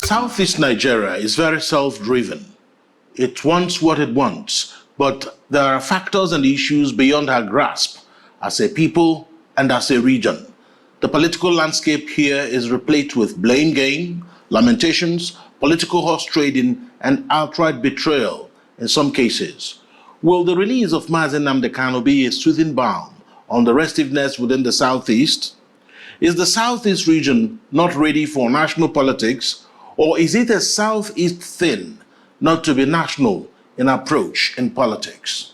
Southeast Nigeria is very self-driven. It wants what it wants, but there are factors and issues beyond our grasp as a people and as a region. The political landscape here is replete with blame game, lamentations, political horse trading, and outright betrayal in some cases. Will the release of Mazi Nnamdi Kanu be a soothing balm on the restiveness within the Southeast? Is the Southeast region not ready for national politics, or is it a Southeast thing not to be national in approach in politics?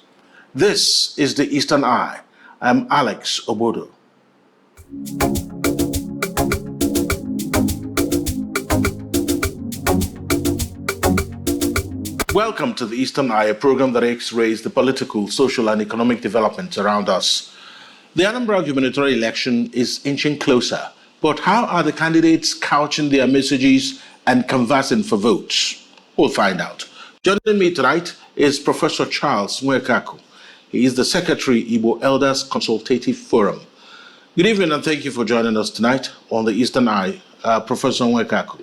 This is the Eastern Eye. I'm Alex Obodo. Welcome to the Eastern Eye, a program that X-rays the political, social, and economic developments around us. The Anambra gubernatorial election is inching closer, but how are the candidates couching their messages and canvassing for votes? We'll find out. Joining me tonight is Professor Charles Nwekaku. He is the Secretary, Igbo Elders Consultative Forum. Good evening and thank you for joining us tonight on the Eastern Eye, Professor Nwekaku.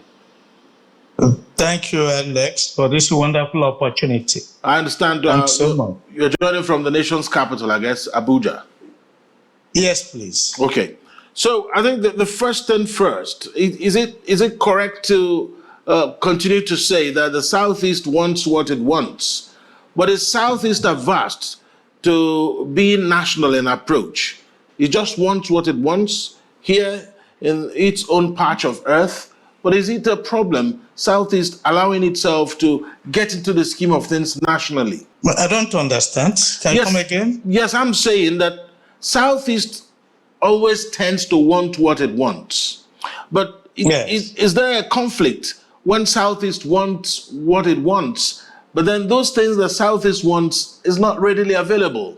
Thank you, Alex, for this wonderful opportunity. I understand you're joining from the nation's capital, I guess, Abuja. Yes, please. Okay. So I think that the first thing first, is it correct to continue to say that the Southeast wants what it wants, but is Southeast averse to being national in approach? It just wants what it wants here in its own patch of earth, but is it a problem, Southeast allowing itself to get into the scheme of things nationally? But I don't understand. Can you come again? Yes, I'm saying that Southeast always tends to want what it wants. But is there a conflict when Southeast wants what it wants, but then those things that Southeast wants is not readily available?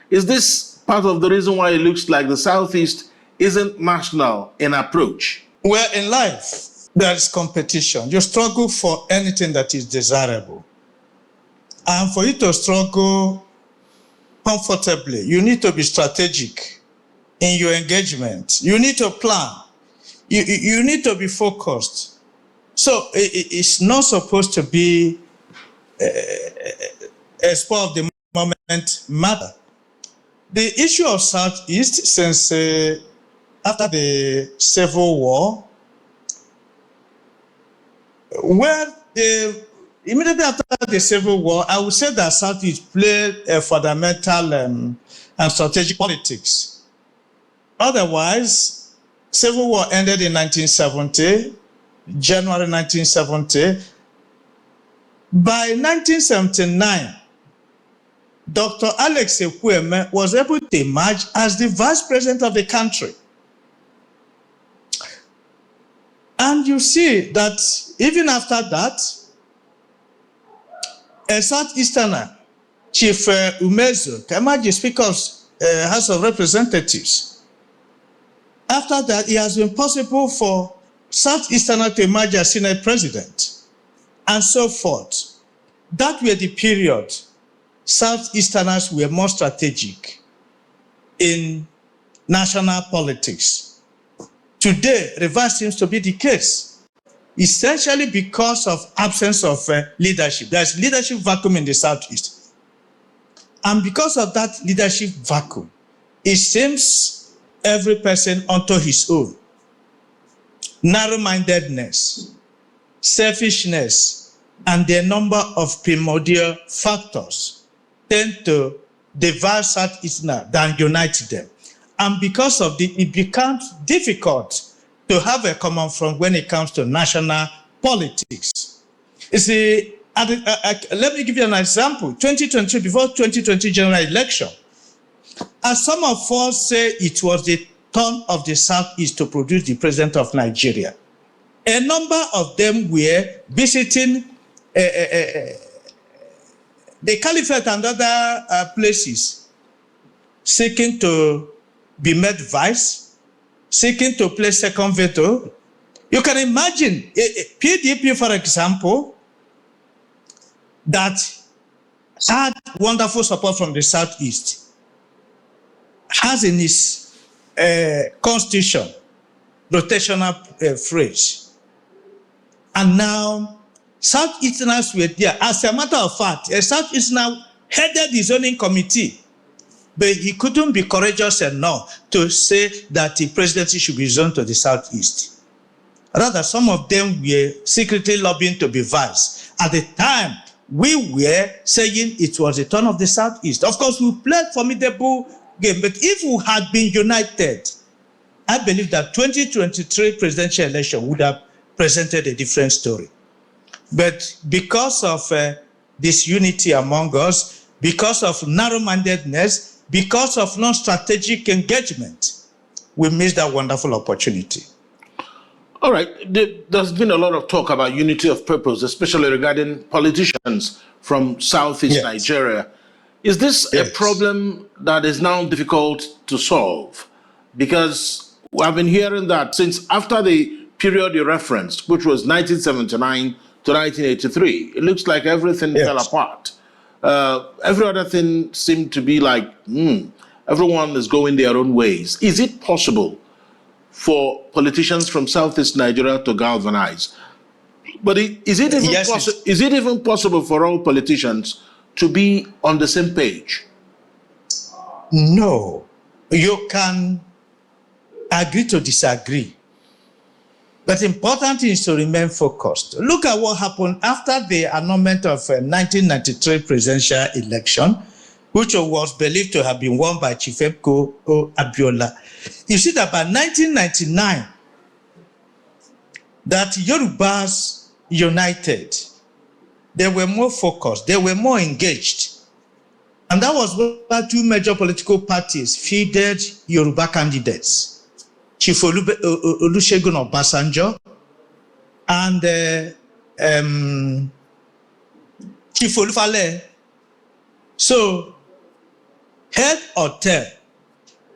Is this part of the reason why it looks like the Southeast isn't national in approach? Well, in life, there is competition. You struggle for anything that is desirable. And for you to struggle comfortably, you need to be strategic in your engagement. You need to plan. You need to be focused. So it's not supposed to be a spur of the moment matter. The issue of Southeast, since after the Civil War, immediately after the Civil War, I would say that Southeast played a fundamental and strategic politics. Otherwise, Civil War ended in 1970, January 1970. By 1979, Dr. Alex Ekwueme was able to emerge as the vice president of the country. And you see that even after that, a Southeasterner, Chief Umezu, came as the Speaker of House of Representatives. After that, it has been possible for Southeasterner to emerge as Senate President, and so forth. That were the period Southeasterners were more strategic in national politics. Today, reverse seems to be the case, essentially because of absence of leadership. There's leadership vacuum in the Southeast. And because of that leadership vacuum, it seems every person unto his own. Narrow-mindedness, selfishness, and the number of primordial factors tend to divide Southeasterners than unite them. And because of it becomes difficult to have a common front when it comes to national politics. You see, let me give you an example. 2020, before 2020 general election, as some of us say it was the turn of the Southeast to produce the president of Nigeria, a number of them were visiting the Caliphate and other places, seeking to be made vice, seeking to play second veto. You can imagine PDP, for example, that had wonderful support from the Southeast, has in its constitution rotational phrase. And now, Southeasterners were there. As a matter of fact, a Southeasterner headed the zoning committee, but he couldn't be courageous enough to say that the presidency should be zoned to the Southeast. Rather, some of them were secretly lobbying to be vice. At the time, we were saying it was the turn of the Southeast. Of course, we played formidable game, but if we had been united, I believe that 2023 presidential election would have presented a different story. But because of this unity among us, because of narrow-mindedness, because of non-strategic engagement, we missed that wonderful opportunity. All right, there's been a lot of talk about unity of purpose, especially regarding politicians from Southeast Nigeria. Is this a problem that is now difficult to solve? Because I've been hearing that since after the period you referenced, which was 1979 to 1983, it looks like everything fell apart. Every other thing seemed to be like, everyone is going their own ways. Is it possible for politicians from Southeast Nigeria to galvanize? But is it even possible for all politicians to be on the same page? No. You can agree to disagree. But important is to remain focused. Look at what happened after the annulment of 1993 presidential election, which was believed to have been won by Chief Emko Abiola. You see that by 1999, that Yorubas united. They were more focused. They were more engaged. And that was why two major political parties fielded Yoruba candidates, Chief Olusegun Obasanjo and Chief Olufale. So, head or tail,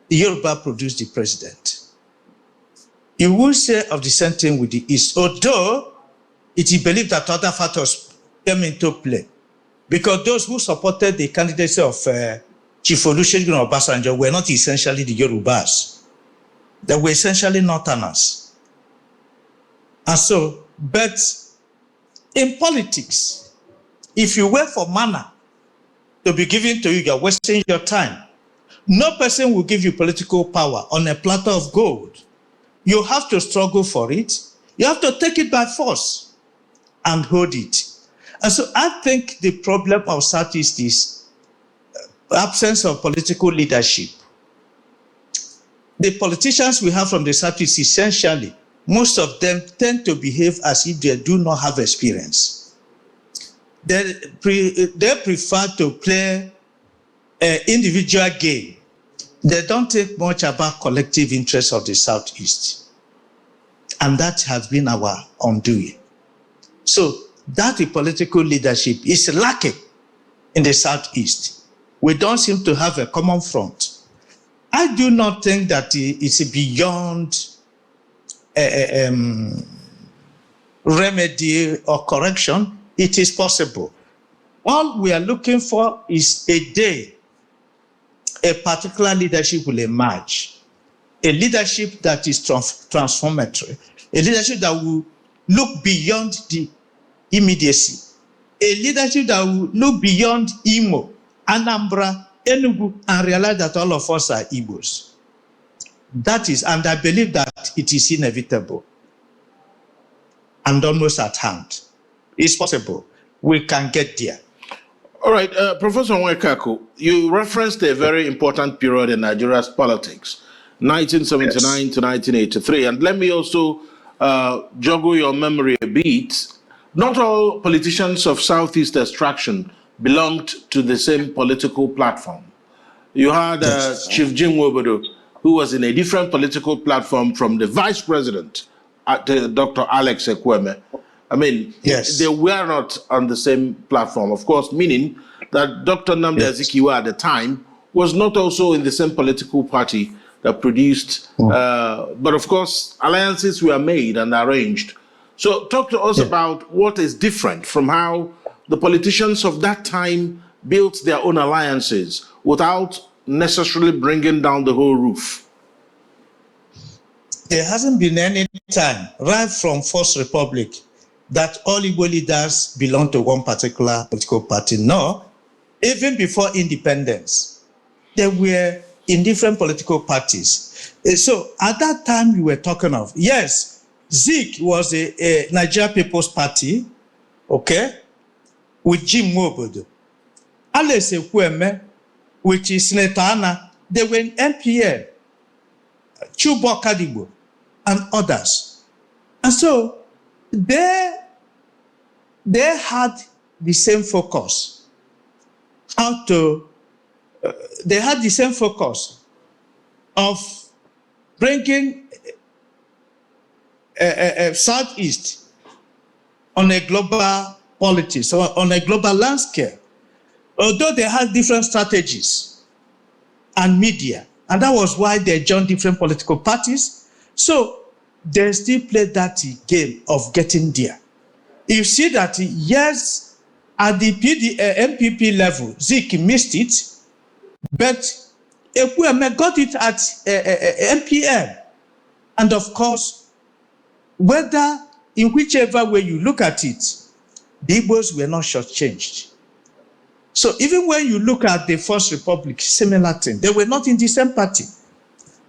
the Yoruba produced the president. You will say of the same thing with the East, although it is believed that other factors came into play. Because those who supported the candidacy of Chief Olusegun Obasanjo were not essentially the Yorubas. They were essentially Northerners. And so, but in politics, if you wait for manna to be given to you, you're wasting your time. No person will give you political power on a platter of gold. You have to struggle for it. You have to take it by force and hold it. And so I think the problem of Southeast is absence of political leadership. The politicians we have from the Southeast, essentially, most of them tend to behave as if they do not have experience. They prefer to play an individual game. They don't think much about collective interests of the Southeast. And that has been our undoing. So that political leadership is lacking in the Southeast. We don't seem to have a common front. I do not think that it's beyond remedy or correction. It is possible. All we are looking for is a day a particular leadership will emerge, a leadership that is transformatory, a leadership that will look beyond the immediacy, a leadership that will look beyond Imo, Anambra, Enugu, and realize that all of us are Igbos. That is, and I believe that it is inevitable and almost at hand. It's possible. We can get there. All right, Professor Nwekaku, you referenced a very important period in Nigeria's politics, 1979 to 1983. And let me also joggle your memory a bit. Not all politicians of Southeast extraction belonged to the same political platform. You had Chief Jim Wobodo, who was in a different political platform from the vice president, Dr. Alex Ekweme. I mean, they were not on the same platform, of course, meaning that Dr. Nnamdi Azikiwe at the time was not also in the same political party that produced, but of course, alliances were made and arranged. So talk to us about what is different from how the politicians of that time built their own alliances without necessarily bringing down the whole roof. There hasn't been any time, right from First Republic, that all Igbo leaders belong to one particular political party. No, even before independence, they were in different political parties. So at that time you were talking of, yes, Zik was a Nigeria People's Party, okay, with Jim Nwobodo. Alex Ekwueme, which is Senator Anna, they were in NPL, Chubo Kadigbo, and others. And so they had the same focus. They had the same focus of bringing Southeast on a global politics or on a global landscape. Although they had different strategies and media, and that was why they joined different political parties. So they still played that game of getting there. You see that, yes, at the MPP level, Zik missed it, but Ekwueme got it at MPM. And of course, whether in whichever way you look at it, the Igbos were not shortchanged. So even when you look at the First Republic, similar thing, they were not in the same party.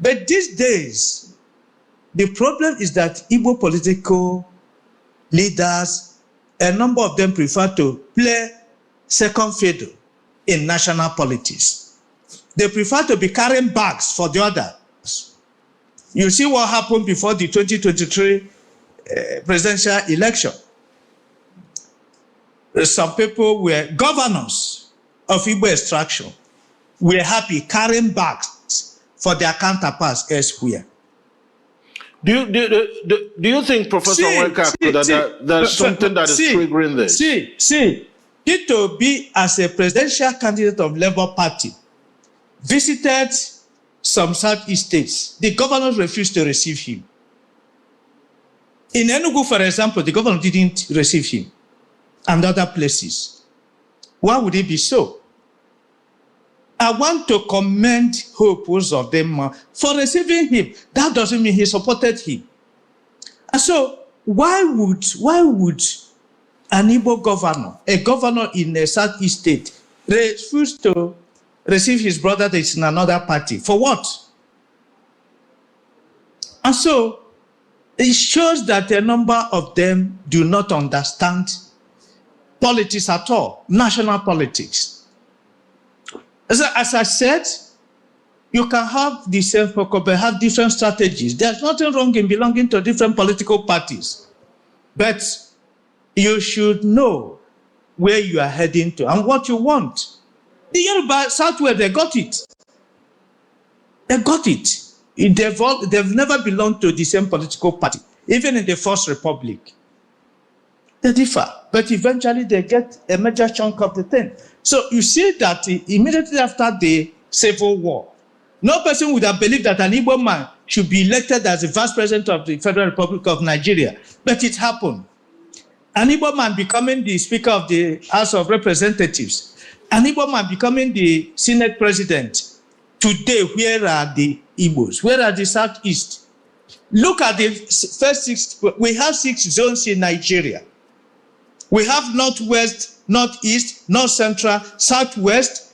But these days, the problem is that Igbo political leaders, a number of them prefer to play second fiddle in national politics. They prefer to be carrying bags for the others. You see what happened before the 2023 presidential election. Some people were governors of Igbo extraction, were happy carrying bags for their counterparts elsewhere. Do you think, Professor Weka, that there's something that is triggering this? Peter Obi, as a presidential candidate of Labour Party, visited some Southeast states. The governors refused to receive him. In Enugu, for example, the governor didn't receive him, and other places. Why would it be so? I want to commend Hope Uzodinma for receiving him. That doesn't mean he supported him. And so why would an Igbo governor, a governor in a Southeast state, refuse to receive his brother that is in another party? For what? And so it shows that a number of them do not understand politics at all, national politics. As I said, you can have the same focus, but have different strategies. There's nothing wrong in belonging to different political parties. But you should know where you are heading to and what you want. The Yoruba Southwest, they got it. They got it. They've never belonged to the same political party, even in the First Republic. They differ, but eventually they get a major chunk of the thing. So you see that immediately after the Civil War, no person would have believed that an Igbo man should be elected as the Vice President of the Federal Republic of Nigeria, but it happened. An Igbo man becoming the Speaker of the House of Representatives, an Igbo man becoming the Senate President. Today, where are the Igbos? Where are the Southeast? Look at the first 6, we have 6 zones in Nigeria. We have Northwest, Northeast, North Central, Southwest,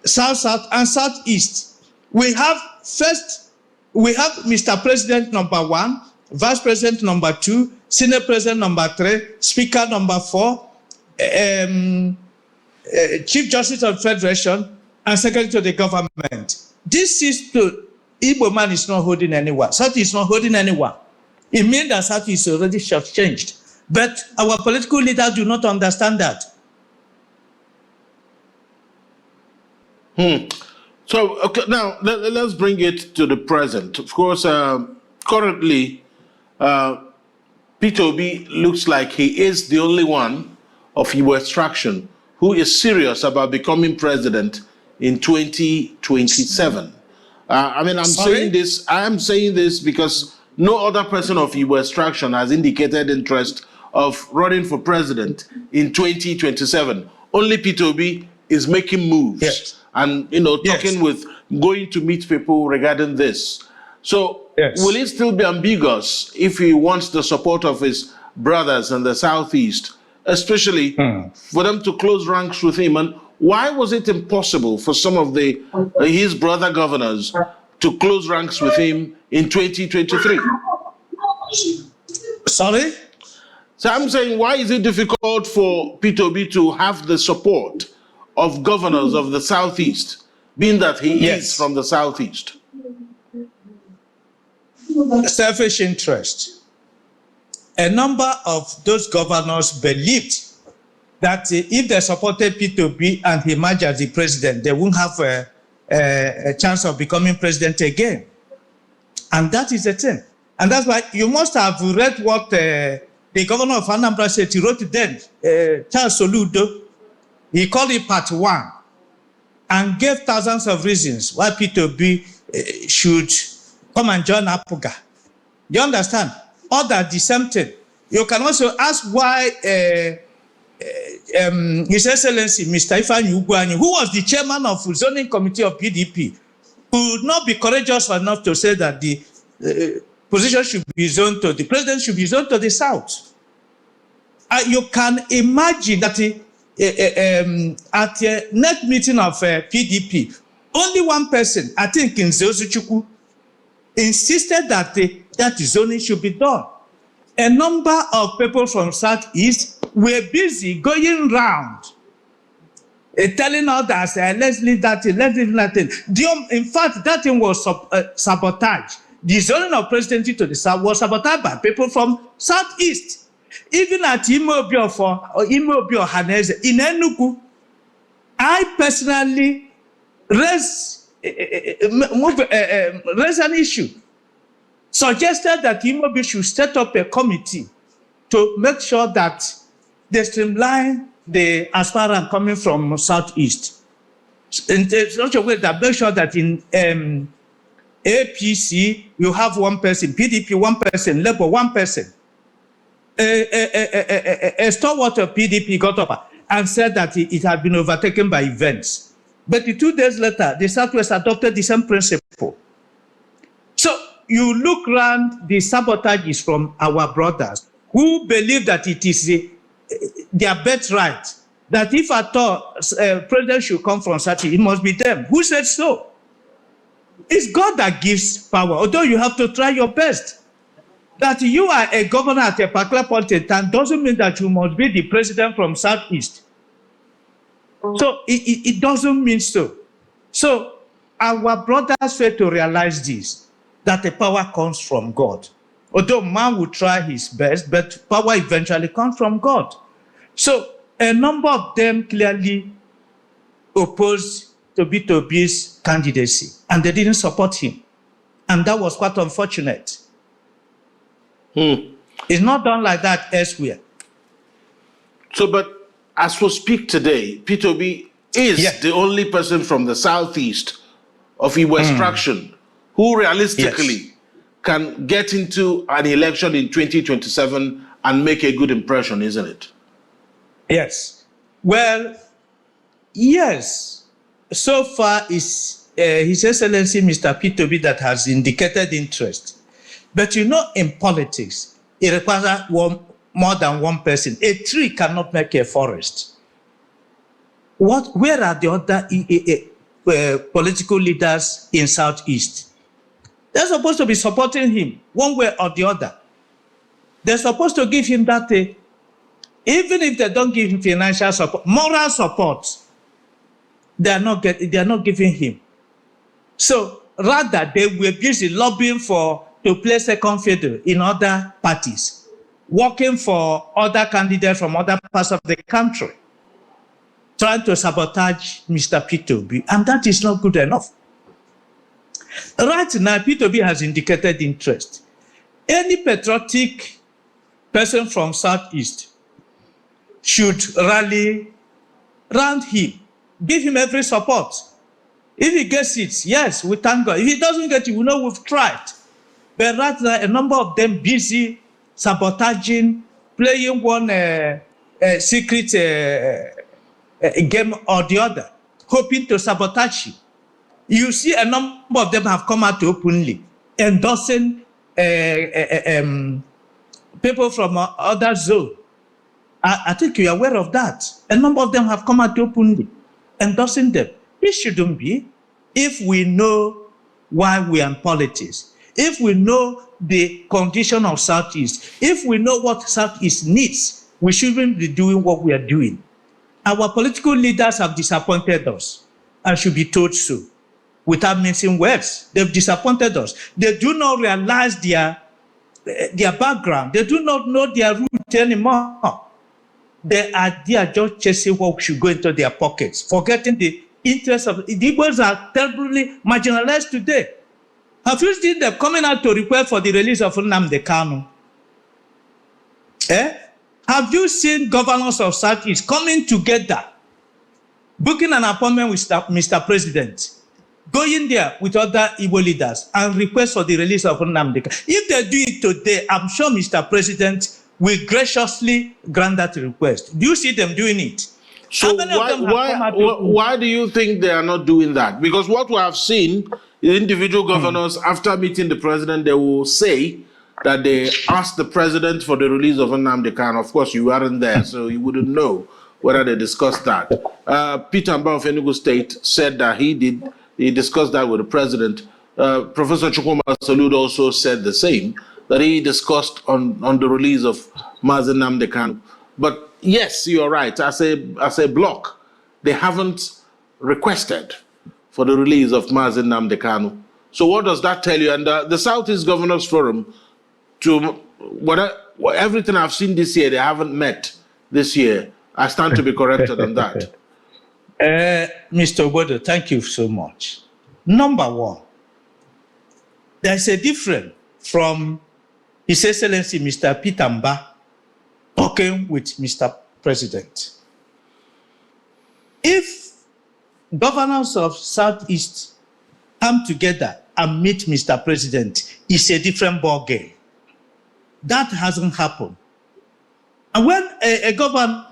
South, and Southeast. We have Mr. President number 1, Vice President number 2, Senate President number 3, Speaker number 4, Chief Justice of the Federation, and Secretary to the Government. This is to Igbo man is not holding anyone. South is not holding anyone. It means that South is already short-changed. But our political leaders do not understand that. So, okay, now let's bring it to the present. Of course, currently, Peter Obi looks like he is the only one of Igbo extraction who is serious about becoming president in 2027. I'm saying this because no other person of Igbo extraction has indicated interest of running for president in 2027. Only Peter Obi is making moves, yes, and going to meet people regarding this. So, yes, will it still be ambiguous if he wants the support of his brothers in the Southeast, especially for them to close ranks with him? And why was it impossible for some of his brother governors to close ranks with him in 2023? Sorry? So I'm saying, why is it difficult for P2B to have the support of governors of the Southeast, being that he is from the Southeast? Selfish interest. A number of those governors believed that if they supported P2B and he emerged as the president, they won't have a chance of becoming president again. And that is the thing. And that's why you must have read what the governor of Anambra said. He wrote it then, Charles Soludo. He called it part 1 and gave thousands of reasons why P2B should come and join APUGA. You understand? All that the same thing. You can also ask why His Excellency Mr. Ifeanyi Ugwuanyi, who was the chairman of the zoning committee of PDP, could not be courageous enough to say that the position should be zoned to, the president should be zoned to the south. You can imagine that at the next meeting of PDP, only one person, I think in Zozuchukwu, insisted that that zoning should be done. A number of people from Southeast were busy going round telling others, let's leave that thing, let's leave that thing. In fact, that thing was sabotage. The zoning of presidency to the south was sabotaged by people from Southeast. Even at Imobio Haneze in Enugu, I personally raised an issue, suggested that Imobio should set up a committee to make sure that they streamline the aspirant coming from Southeast in such a way that make sure that in APC you have one person, PDP one person, Labour one person. A stalwart of PDP got up and said that it had been overtaken by events. But 2 days later, the Southwest adopted the same principle. So you look around, the sabotage is from our brothers who believe that it is their birthright, that if at all president should come from such, it must be them. Who said so? It's God that gives power, although you have to try your best. That you are a governor at a particular point in time doesn't mean that you must be the president from Southeast. So it doesn't mean so. So our brothers fail to realize this, that the power comes from God. Although man will try his best, but power eventually comes from God. So a number of them clearly opposed to B2B's candidacy, and they didn't support him. And that was quite unfortunate. It's not done like that elsewhere. So, but as we speak today, P2B is the only person from the Southeast of Igbo extraction who realistically can get into an election in 2027 and make a good impression, isn't it? Yes. Well, yes. So far, it's His Excellency Mr. P2B that has indicated interest. But you know, in politics, it requires more than one person. A tree cannot make a forest. Where are the other political leaders in Southeast? They're supposed to be supporting him one way or the other. They're supposed to give him that, even if they don't give him financial support, moral support, they are not giving him. So rather, they were busy lobbying to play second fiddle in other parties, working for other candidates from other parts of the country, trying to sabotage Mr. P2B, and that is not good enough. Right now, P2B has indicated interest. Any patriotic person from Southeast should rally around him, give him every support. If he gets it, yes, we thank God. If he doesn't get it, we know we've tried. But right now, a number of them busy sabotaging, playing one secret game or the other, hoping to sabotage him. You see a number of them have come out openly, endorsing people from other zone. I think you're aware of that. A number of them have come out openly endorsing them. It shouldn't be. If we know why we are in politics, if we know the condition of Southeast, if we know what Southeast needs, we shouldn't be doing what we are doing. Our political leaders have disappointed us and should be told so without mincing words. They've disappointed us. They do not realize their background. They do not know their root anymore. They are there just chasing what should go into their pockets, forgetting the interests of the Igbos are terribly marginalized today. Have you seen them coming out to request for the release of Nnamdi Kanu? Have you seen governors of Southeast coming together, booking an appointment with Mr. President, going there with other Igbo leaders and request for the release of Nnamdi Kanu? If they do it today, I'm sure Mr. President will graciously grant that request. Do you see them doing it? So why do you think they are not doing that? Because what we have seen, the individual governors, after meeting the president, they will say that they asked the president for the release of Nnamdi Kanu. Of course, you weren't there, so you wouldn't know whether they discussed that. Peter Anambra of Enugu State said that he discussed that with the president. Professor Chukwuma Salud also said the same, that he discussed on the release of Mazi Nnamdi Kanu. But yes, you're right. As a bloc, they haven't requested for the release of Mazi Nnamdi Kanu. So what does that tell you? And the Southeast Governors Forum, everything I've seen this year, they haven't met this year. I stand to be corrected on that. Mr. Obodo, thank you so much. Number one, there's a difference from His Excellency Mr. Peter Mba talking with Mr. President. If governors of Southeast come together and meet Mr. President, it's a different ballgame. That hasn't happened. And when a governor...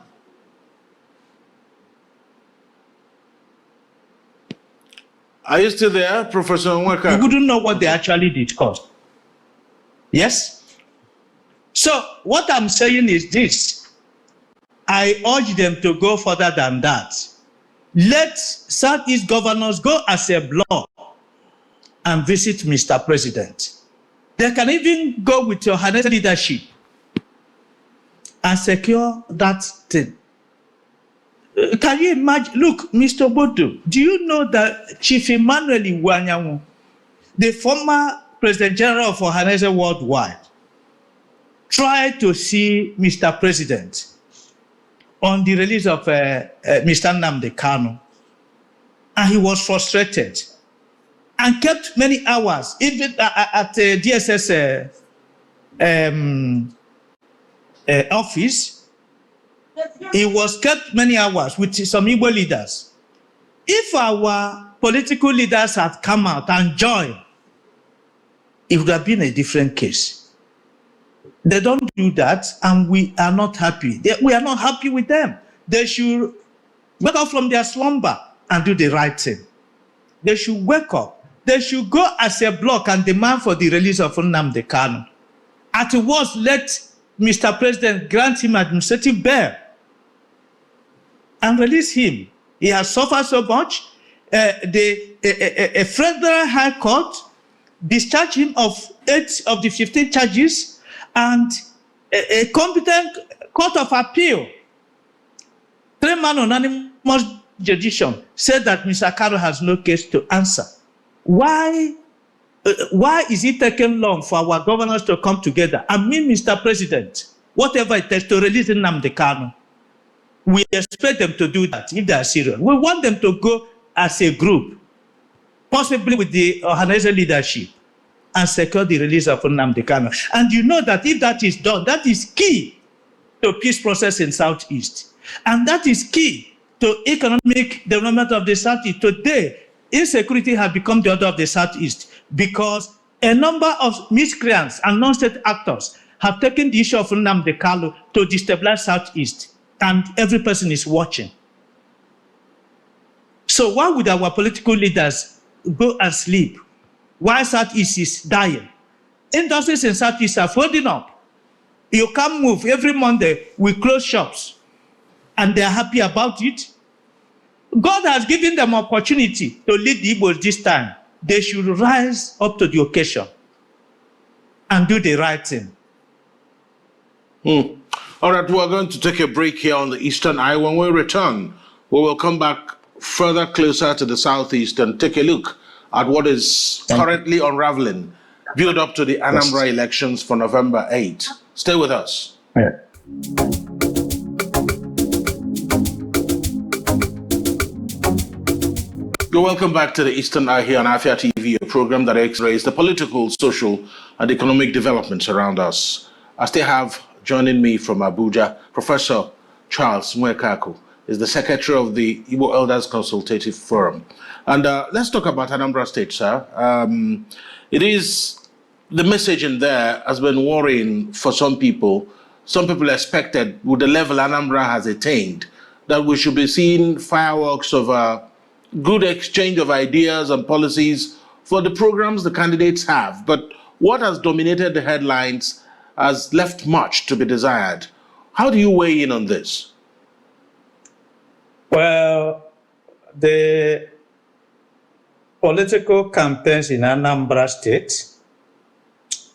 Are you still there, Professor Nweka? You wouldn't know what they actually discussed. Yes? So what I'm saying is this. I urge them to go further than that. Let Southeast governors go as a bloc and visit Mr. President. They can even go with your Hanese leadership and secure that thing. Can you imagine? Look, Mr. Bodo, do you know that Chief Emmanuel Iwanyanwu, the former President General of Hanese Worldwide, tried to see Mr. President on the release of Mr. Nnamdi Kanu, and he was frustrated and kept many hours, even at the DSS office. He was kept many hours with some Igbo leaders. If our political leaders had come out and joined, it would have been a different case. They don't do that, and we are not happy. We are not happy with them. They should wake up from their slumber and do the right thing. They should wake up. They should go as a bloc and demand for the release of Nnamdi Kanu. At once, let Mr. President grant him administrative bail and release him. He has suffered so much. A federal high court discharged him of 8 of the 15 charges, and a competent court of appeal, 3-man unanimous judicial, said that Mr. Kanu has no case to answer. Why is it taking long for our governors to come together? I mean, Mr. President, whatever it takes to release Nnamdi Kanu, we expect them to do that if they are serious. We want them to go as a group, possibly with the Hanese leadership, and secure the release of Nnamdi Kanu. And you know that if that is done, that is key to peace process in Southeast. And that is key to economic development of the Southeast. Today, insecurity has become the order of the Southeast because a number of miscreants and non-state actors have taken the issue of Nnamdi Kanu to destabilize Southeast, and every person is watching. So why would our political leaders go and sleep while Southeast is dying? Industries in Southeast are folding up. You can't move. Every Monday, we close shops. And they're happy about it. God has given them opportunity to lead the Igbos this time. They should rise up to the occasion and do the right thing. All right, we're going to take a break here on the Eastern Eye. When we return, we will come back further closer to the Southeast and take a look at what is currently unraveling, build up to the Anambra elections for November 8. Stay with us. Yeah. You're welcome back to the Eastern Eye here on Afia TV, a program that x-rays the political, social, and economic developments around us. I still have joining me from Abuja, Professor Charles Nwekaku, is the Secretary of the Igbo Elders Consultative Forum. And let's talk about Anambra State, sir. It is, the message in there has been worrying for some people. Some people expected, with the level Anambra has attained, that we should be seeing fireworks of good exchange of ideas and policies for the programs the candidates have. But what has dominated the headlines has left much to be desired. How do you weigh in on this? Well, the political campaigns in Anambra State,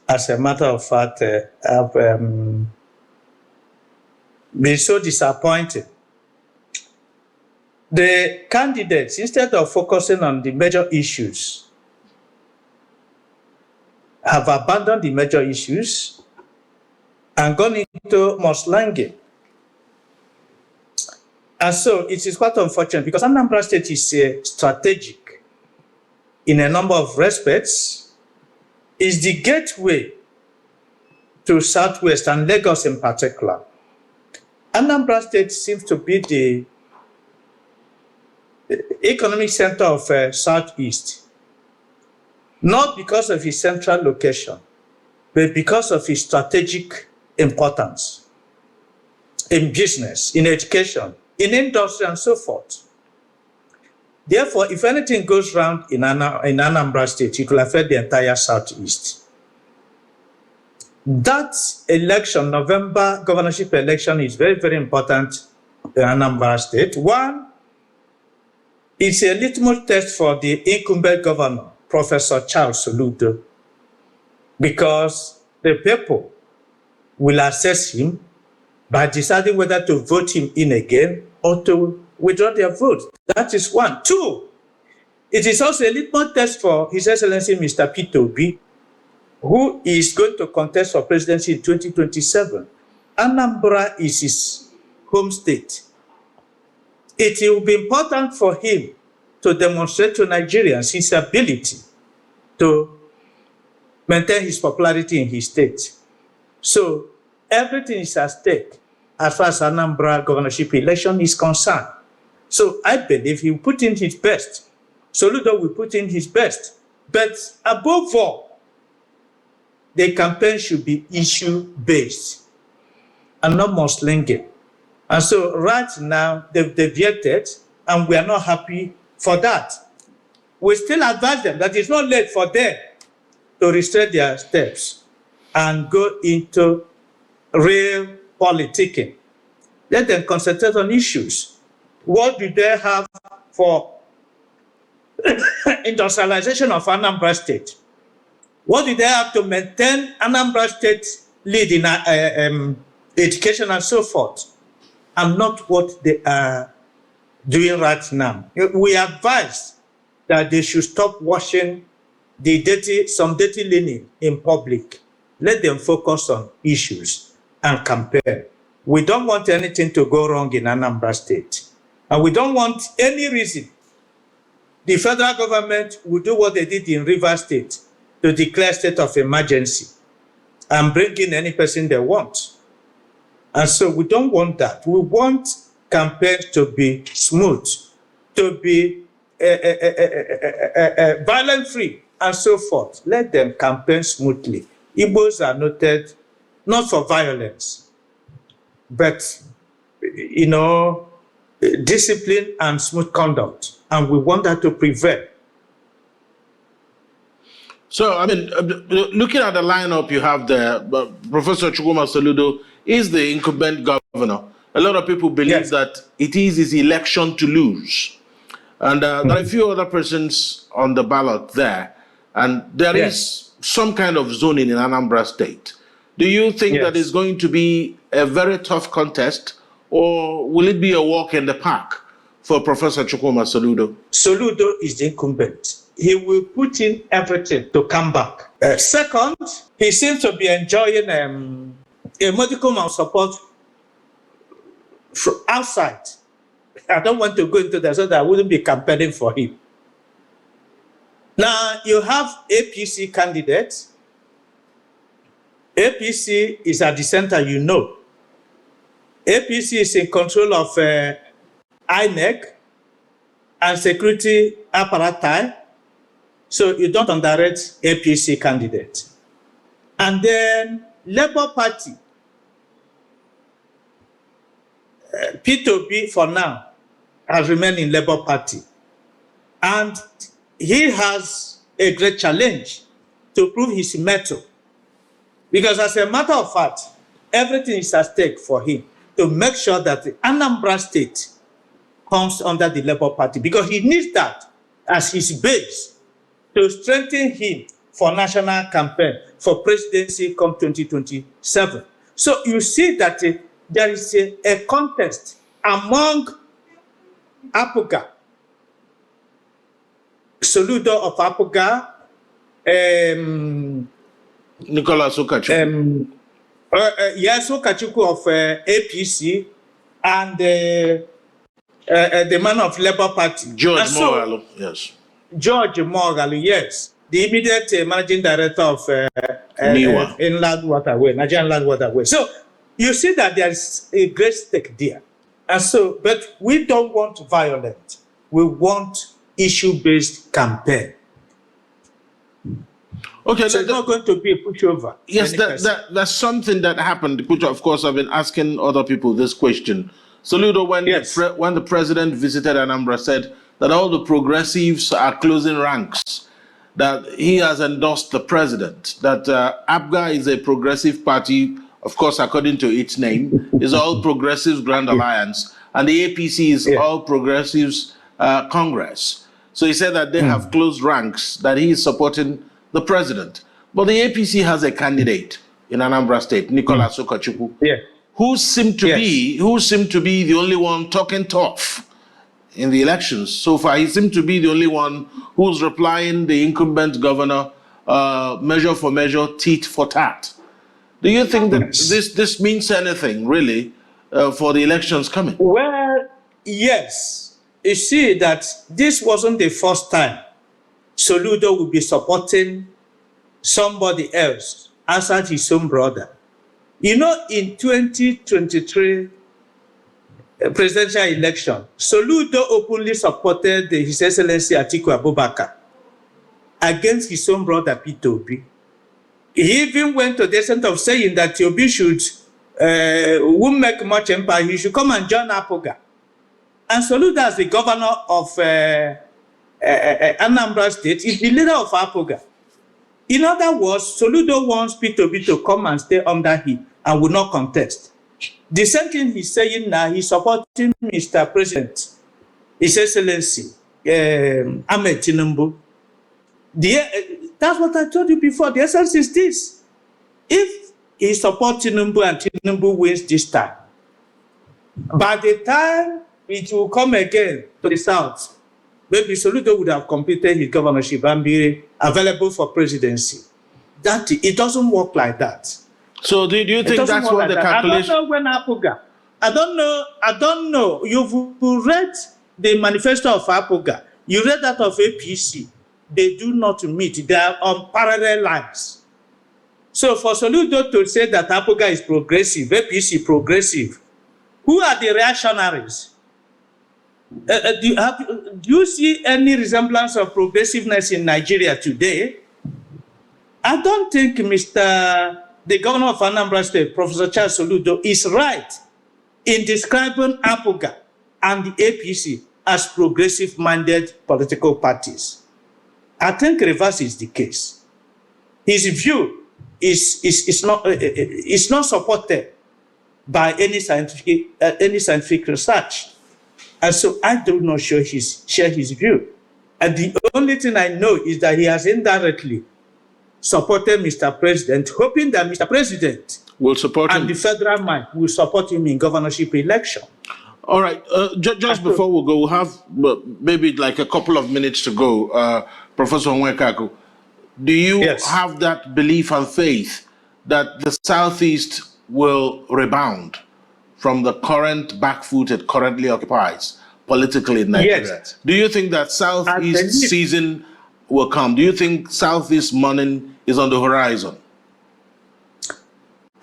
as a matter of fact, have been so disappointing. The candidates, instead of focusing on the major issues, have abandoned the major issues and gone into mudslinging. And so it is quite unfortunate because Anambra State is strategic in a number of respects, is the gateway to Southwest and Lagos in particular. Anambra State seems to be the economic center of Southeast, not because of its central location, but because of its strategic importance in business, in education, in industry, and so forth. Therefore, if anything goes wrong in Anambra State, it will affect the entire Southeast. That election, November governorship election, is very, very important in Anambra State. One, it's a litmus test for the incumbent governor, Professor Charles Soludo, because the people will assess him by deciding whether to vote him in again or to withdraw their vote. That is one. Two, it is also a litmus test for His Excellency Mr. Peter Obi, who is going to contest for presidency in 2027. Anambra is his home state. It will be important for him to demonstrate to Nigerians his ability to maintain his popularity in his state. So everything is at stake as far as Anambra governorship election is concerned. So I believe he will put in his best. Soludo will put in his best. But above all, the campaign should be issue-based and not mudslinging. And so right now, they've deviated, and we are not happy for that. We still advise them that it's not late for them to restrain their steps and go into real politicking. Let them concentrate on issues. What do they have for industrialization of Anambra State? What do they have to maintain Anambra State's lead in education and so forth? And not what they are doing right now. We advise that they should stop washing some dirty linen in public. Let them focus on issues and campaign. We don't want anything to go wrong in Anambra State. And we don't want any reason the federal government will do what they did in Rivers State to declare state of emergency and bring in any person they want. And so we don't want that. We want campaigns to be smooth, to be violence-free, and so forth. Let them campaign smoothly. Igbos are noted not for violence, but, discipline and smooth conduct. And we want that to prevail. So, I mean, looking at the lineup you have there, Professor Chukwuma Soludo is the incumbent governor. A lot of people believe that it is his election to lose. And there are a few other persons on the ballot there. And there is some kind of zoning in Anambra State. Do you think that it's going to be a very tough contest, or will it be a walk in the park for Professor Chukwuma Soludo? Soludo is the incumbent. He will put in everything to come back. Second, he seems to be enjoying a modicum amount of support from outside. I don't want to go into that so that I wouldn't be campaigning for him. Now, you have APC candidates. APC is at the center, you know. APC is in control of INEC and security apparatus. So you don't underrate APC candidate. And then Labour Party, P2B for now, has remained in Labour Party. And he has a great challenge to prove his mettle. Because as a matter of fact, everything is at stake for him to make sure that the Anambra State comes under the Labour Party, because he needs that as his base to strengthen him for national campaign for presidency come 2027. So you see that there is a contest among Apuga, Soludo of Apuga, Nicholas Okachukwu. yes, Okachukwu of APC, and the man of Labour Party. George Mogalu, yes. George Mogalu, yes. The immediate managing director of Inland Waterway, Nigerian Inland Waterway. So you see that there is a great stake there. And so, but we don't want violence. We want issue-based campaign. Okay, so it's not going to be a pushover. Yes, that's something that happened. Which, of course, I've been asking other people this question. Soludo, when the president visited Anambra, said that all the progressives are closing ranks, that he has endorsed the president, that APGA is a progressive party, of course, according to its name, is All Progressives Grand Alliance, and the APC is All Progressives Congress. So he said that they have closed ranks, that he is supporting the president. But the APC has a candidate in Anambra State, Nicholas Okachukwu, who seemed to be the only one talking tough in the elections. So far, he seemed to be the only one who's replying the incumbent governor measure for measure, tit for tat. Do you think that this means anything, really, for the elections coming? Well, yes. You see that this wasn't the first time Soludo will be supporting somebody else outside his own brother. You know, in 2023 presidential election, Soludo openly supported His Excellency Atiku Abubakar against his own brother, Peter Obi. He even went to the extent of saying that Obi won't make much empire, he should come and join Apoga. And Soludo, as the governor of Anambra State, is the leader of Apoga. In other words, Soludo wants Peter Obi to come and stay under him and will not contest. The same thing he's saying now, he's supporting Mr. President, His Excellency, Ahmed Tinubu. That's what I told you before. The essence is this. If he supports Tinubu and Tinubu wins this time, by the time it will come again to the south, maybe Soludo would have completed his governorship and be available for presidency. That it doesn't work like that. So do you think that's what the calculation? I don't know when Apoga. I don't know. You've read the manifesto of Apoga. You read that of APC. They do not meet. They are on parallel lines. So for Soludo to say that Apoga is progressive, APC progressive, who are the reactionaries? Do you see any resemblance of progressiveness in Nigeria today? I don't think the governor of Anambra State, Professor Charles Soludo, is right in describing Apoga and the APC as progressive-minded political parties. I think reverse is the case. his view is not supported by any scientific research. And so I do not share his view. And the only thing I know is that he has indirectly supported Mr. President, hoping that Mr. President will support him, and the federal mind will support him in governorship election. All right. Just before we go, we'll have maybe like a couple of minutes to go. Professor Nwekaku, do you have that belief and faith that the Southeast will rebound from the current back foot it currently occupies politically in Nigeria? Yes. Do you think that Southeast season will come? Do you think Southeast morning is on the horizon?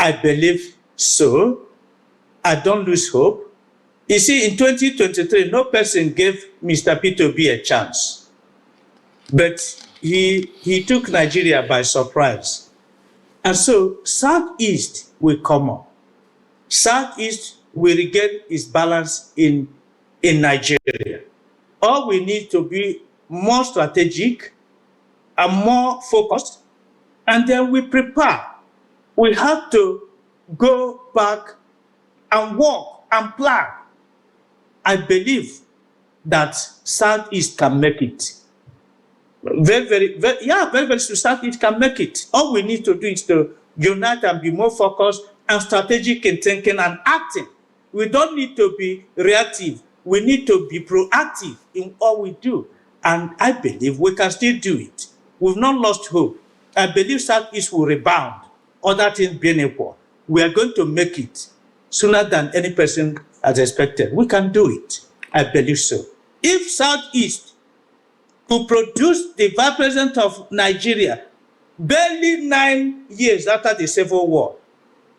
I believe so. I don't lose hope. You see, in 2023, no person gave Mr. P2B a chance. But he took Nigeria by surprise. And so Southeast will come up. Southeast will regain its balance in Nigeria. All we need to be more strategic and more focused, and then we prepare. We have to go back and work and plan. I believe that Southeast can make it. Very soon, Southeast can make it. All we need to do is to unite and be more focused and strategic in thinking and acting. We don't need to be reactive. We need to be proactive in all we do. And I believe we can still do it. We've not lost hope. I believe Southeast will rebound. Other things being equal, we are going to make it sooner than any person has expected. We can do it. I believe so. If Southeast could produce the vice president of Nigeria barely 9 years after the Civil War,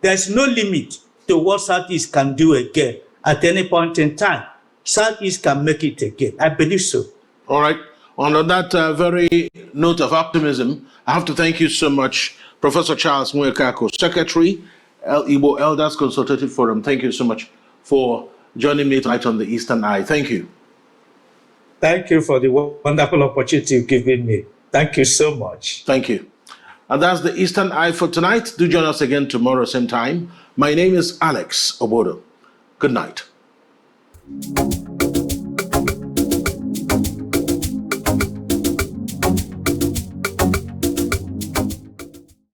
there's no limit to what Southeast can do again at any point in time. Southeast can make it again. I believe so. All right. On that very note of optimism, I have to thank you so much, Professor Charles Nwekaku, Secretary, Igbo Elders Consultative Forum. Thank you so much for joining me tonight on the Eastern Eye. Thank you. Thank you for the wonderful opportunity you've given me. Thank you so much. Thank you. And that's the Eastern Eye for tonight. Do join us again tomorrow, same time. My name is Alex Obodo. Good night.